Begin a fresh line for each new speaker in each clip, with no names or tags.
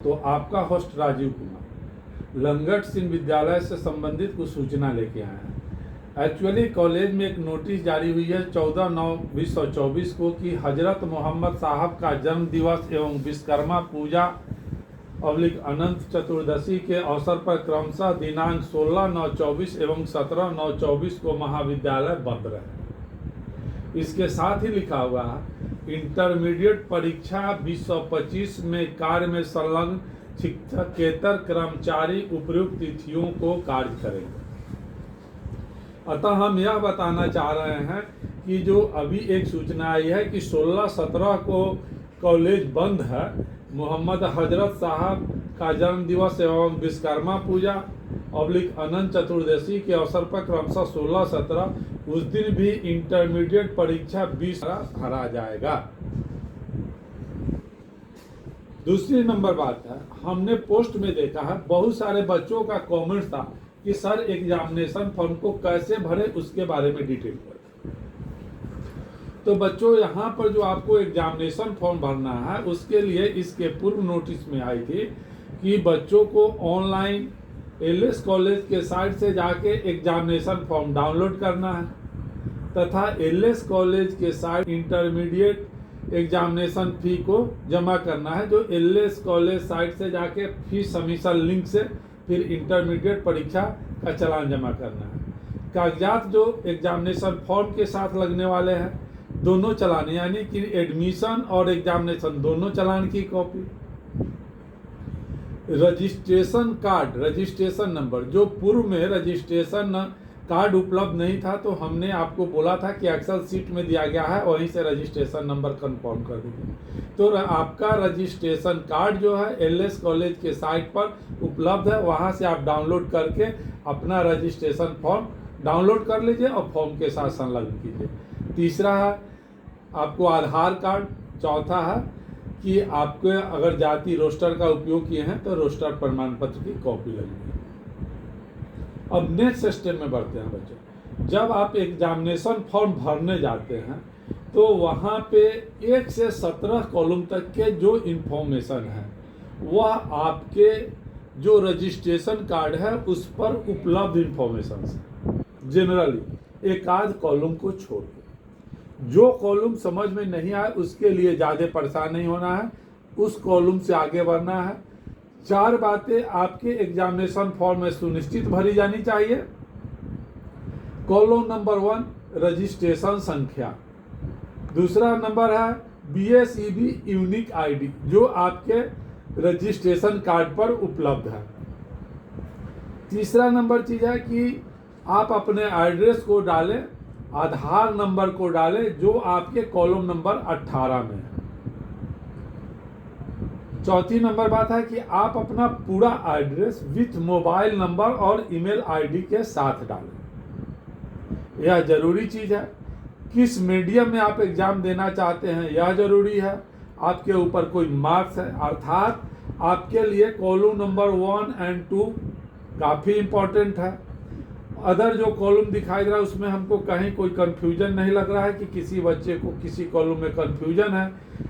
तो आपका होस्ट राजीव कुमार लंगट सिंह विद्यालय से संबंधित कुछ सूचना लेके आए हैं। एक्चुअली कॉलेज में एक नोटिस जारी हुई है 14/9/2024 को कि हजरत मोहम्मद साहब का जन्म दिवस एवं विश्वकर्मा पूजा अनंत चतुर्दशी के अवसर पर क्रमशः दिनांक 16/9/24 एवं 17/9/24 को महाविद्यालय बंद रहे। इसके साथ ही लिखा हुआ है इंटरमीडिएट परीक्षा 2025 में कार्य में संलग्न शिक्षकेतर कर्मचारी उपयुक्त तिथियों को कार्य करेंगे। अतः हम यह बताना चाह रहे हैं कि जो अभी एक सूचना आई है कि 16-17 को कॉलेज बंद है। मोहम्मद हजरत साहब का जन्म दिवस एवं विश्वकर्मा पूजा अनंत चतुर्दशी के अवसर पर क्रमशः 16-17 उस दिन भी इंटरमीडिएट परीक्षा 20 भरा जाएगा। दूसरी नंबर बात है, हमने पोस्ट में देखा है बहुत सारे बच्चों का कमेंट था कि सर एग्जामिनेशन फॉर्म को कैसे भरे उसके बारे में डिटेल करें। तो बच्चों यहाँ पर जो आपको एग्जामिनेशन फॉर्म भरना है उसके लिए इसके पूर्व नोटिस में आई थी कि बच्चों को ऑनलाइन एलएस कॉलेज के साइट से जाके एग्जामिनेशन फॉर्म डाउनलोड करना है तथा एलएस कॉलेज के साइट इंटरमीडिएट एग्जामिनेशन फी को जमा करना है, जो एलएस कॉलेज साइट से जाके फी सबमिशन लिंक से फिर इंटरमीडिएट परीक्षा का चालान जमा करना है। कागजात जो एग्जामिनेशन फॉर्म के साथ लगने वाले हैं दोनों चालान, यानी कि एडमिशन और एग्जामिनेशन दोनों चालान की copy, registration card, registration number, जो पूर्व में रजिस्ट्रेशन कार्ड उपलब्ध नहीं था तो हमने आपको बोला था कि एक्सेल सीट में दिया गया है वहीं से रजिस्ट्रेशन नंबर कंफर्म कर दीजिए। तो आपका रजिस्ट्रेशन कार्ड जो है एलएस कॉलेज के साइट पर उपलब्ध है, वहां से आप डाउनलोड करके अपना रजिस्ट्रेशन फॉर्म डाउनलोड कर लीजिए और फॉर्म के साथ संलग्न कीजिए। तीसरा है आपको आधार कार्ड। चौथा है कि आपके अगर जाति रोस्टर का उपयोग किए हैं तो रोस्टर प्रमाण पत्र की कॉपी लगेगी। अब नेक्स्ट स्टेप में बढ़ते हैं बच्चों। जब आप एग्जामिनेशन फॉर्म भरने जाते हैं तो वहाँ पे 1 से 17 कॉलम तक के जो इन्फॉर्मेशन है वह आपके जो रजिस्ट्रेशन कार्ड है उस पर उपलब्ध इन्फॉर्मेशन है। जनरली एक आध कॉलम को छोड़ के जो कॉलम समझ में नहीं आए उसके लिए ज़्यादा परेशान नहीं होना है, उस कॉलम से आगे बढ़ना है। 4 बातें आपके एग्जामिनेशन फॉर्म में सुनिश्चित भरी जानी चाहिए। कॉलम नंबर 1 रजिस्ट्रेशन संख्या, दूसरा नंबर है BSEB यूनिक आईडी जो आपके रजिस्ट्रेशन कार्ड पर उपलब्ध है। तीसरा नंबर चीज़ है कि आप अपने एड्रेस को डालें, आधार नंबर को डालें जो आपके कॉलम नंबर 18 में है। चौथी नंबर बात है कि आप अपना पूरा एड्रेस विथ मोबाइल नंबर और ईमेल आईडी के साथ डालें। यह जरूरी चीज़ है। किस मीडियम में आप एग्जाम देना चाहते हैं यह जरूरी है। आपके ऊपर कोई मार्क्स है, अर्थात आपके लिए कॉलम नंबर 1 और 2 काफ़ी इम्पोर्टेंट है। अदर जो कॉलम दिखाई दे रहा है उसमें हमको कहीं कोई कंफ्यूजन नहीं लग रहा है कि किसी बच्चे को किसी कॉलम में कंफ्यूजन है,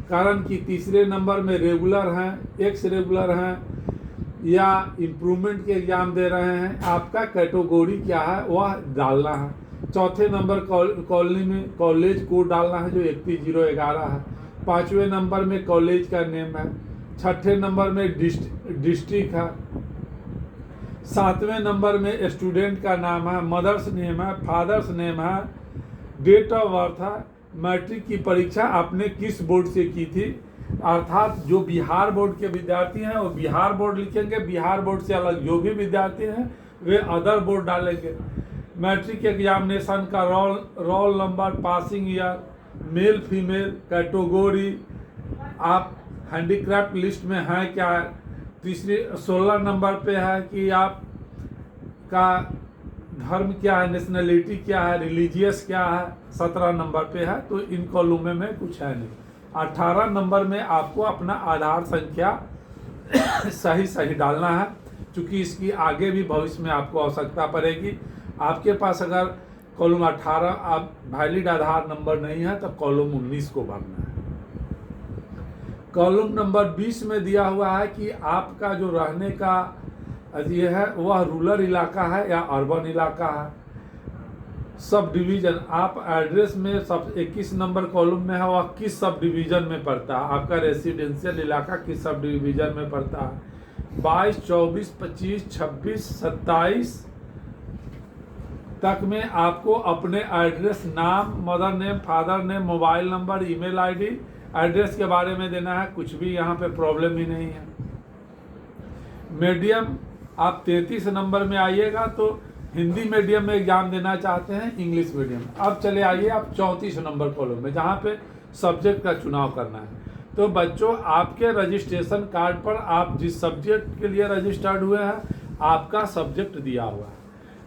कारण कि तीसरे नंबर में रेगुलर हैं, एक्स रेगुलर हैं या इम्प्रूवमेंट के एग्जाम दे रहे हैं, आपका कैटेगरी क्या है वह डालना है। चौथे नंबर कॉलोनी में कॉलेज कोड डालना है जो 31/011 है। 5वें नंबर में कॉलेज का नेम है। 6ठे नंबर में डिस्ट्रिक्ट है। 7वें नंबर में स्टूडेंट का नाम है, मदर्स नेम है, फादर्स नेम है, डेट ऑफ बर्थ है, मैट्रिक की परीक्षा आपने किस बोर्ड से की थी, अर्थात जो बिहार बोर्ड के विद्यार्थी हैं वो बिहार बोर्ड लिखेंगे, बिहार बोर्ड से अलग जो भी विद्यार्थी हैं वे अदर बोर्ड डालेंगे। मैट्रिक एग्जामिनेशन का roll number, passing year, male female, category, आप हैंडीक्राफ्ट लिस्ट में हैं क्या। 16 नंबर पे है कि आप का धर्म क्या है, नेशनलिटी क्या है, रिलीजियस क्या है। 17 नंबर पे है तो इन कॉलम में कुछ है नहीं। 18 नंबर में आपको अपना आधार संख्या सही डालना है, क्योंकि इसकी आगे भी भविष्य में आपको आवश्यकता पड़ेगी। आपके पास अगर कॉलम 18 आप वैलिड आधार नंबर नहीं है तो कॉलम 19 को भरना है। कॉलम नंबर 20 में दिया हुआ है कि आपका जो रहने का ये है वह रूरल इलाका है या अर्बन इलाका है। सब डिवीज़न आप एड्रेस में सब 21 नंबर कॉलम में है, वह किस सब डिवीज़न में पड़ता है, आपका रेसिडेंशियल इलाका किस सब डिवीज़न में पड़ता है। 22, 24, 25, 26, 27 तक में आपको अपने एड्रेस, नाम, mother name, father name, mobile number, email ID, address के बारे में देना है। कुछ भी यहाँ पे प्रॉब्लम ही नहीं है। मीडियम आप 33 नंबर में आइएगा तो हिंदी मीडियम में एग्जाम देना चाहते हैं, इंग्लिश मीडियम। अब चले आइए आप 34 नंबर कॉलम में, जहाँ पे सब्जेक्ट का चुनाव करना है। तो बच्चों, आपके रजिस्ट्रेशन कार्ड पर आप जिस सब्जेक्ट के लिए रजिस्टर्ड हुए हैं आपका सब्जेक्ट दिया हुआ है।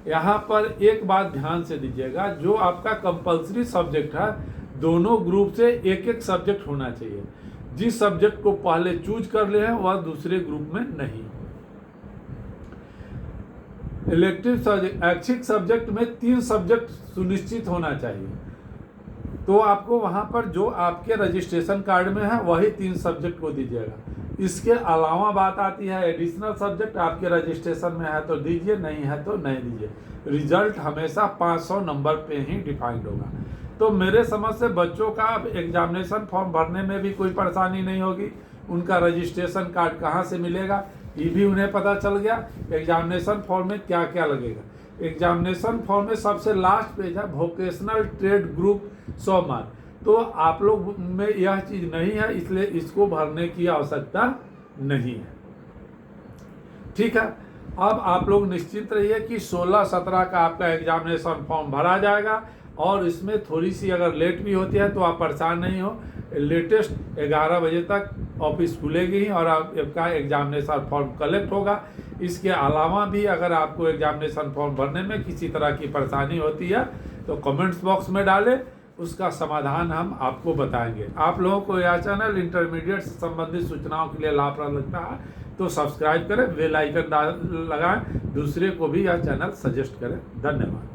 यहाँ पर एक बात ध्यान से दीजिएगा, जो आपका कंपलसरी सब्जेक्ट है दोनों ग्रुप से एक एक सब्जेक्ट होना चाहिए। जिस सब्जेक्ट को पहले चूज कर ले हैं वह दूसरे ग्रुप में नहीं। इलेक्टिव सब्जेक्ट, ऐच्छिक सब्जेक्ट में 3 सब्जेक्ट सुनिश्चित होना चाहिए। तो आपको वहाँ पर जो आपके रजिस्ट्रेशन कार्ड में है वही 3 सब्जेक्ट को दीजिएगा। इसके अलावा बात आती है एडिशनल सब्जेक्ट, आपके रजिस्ट्रेशन में है तो दीजिए, नहीं है तो नहीं दीजिए। रिजल्ट हमेशा 500 नंबर पे ही डिफाइंड होगा। तो मेरे समझ से बच्चों का अब एग्जामिनेशन फॉर्म भरने में भी कोई परेशानी नहीं होगी। उनका रजिस्ट्रेशन कार्ड कहाँ से मिलेगा ये भी उन्हें पता चल गया। एग्जामिनेशन फॉर्म में क्या क्या लगेगा। एग्जामिनेशन फॉर्म में सबसे लास्ट पेज है वोकेशनल ट्रेड ग्रुप 100 मार्क। तो आप लोग में यह चीज़ नहीं है, इसलिए इसको भरने की आवश्यकता नहीं है। ठीक है, अब आप लोग निश्चिंत रहिए कि 16-17 का आपका एग्जामिनेशन फॉर्म भरा जाएगा। और इसमें थोड़ी सी अगर लेट भी होती है तो आप परेशान नहीं हो। लेटेस्ट 11 बजे तक ऑफिस खुलेगी और आपका एग्जामिनेशन फॉर्म कलेक्ट होगा। इसके अलावा भी अगर आपको एग्जामिनेशन फॉर्म भरने में किसी तरह की परेशानी होती है तो कमेंट्स बॉक्स में डालें, उसका समाधान हम आपको बताएंगे। आप लोगों को यह चैनल इंटरमीडिएट से संबंधित सूचनाओं के लिए लाभप्रद लगता है तो सब्सक्राइब करें, बेल आइकन लगाएं, दूसरे को भी यह चैनल सजेस्ट करें। धन्यवाद।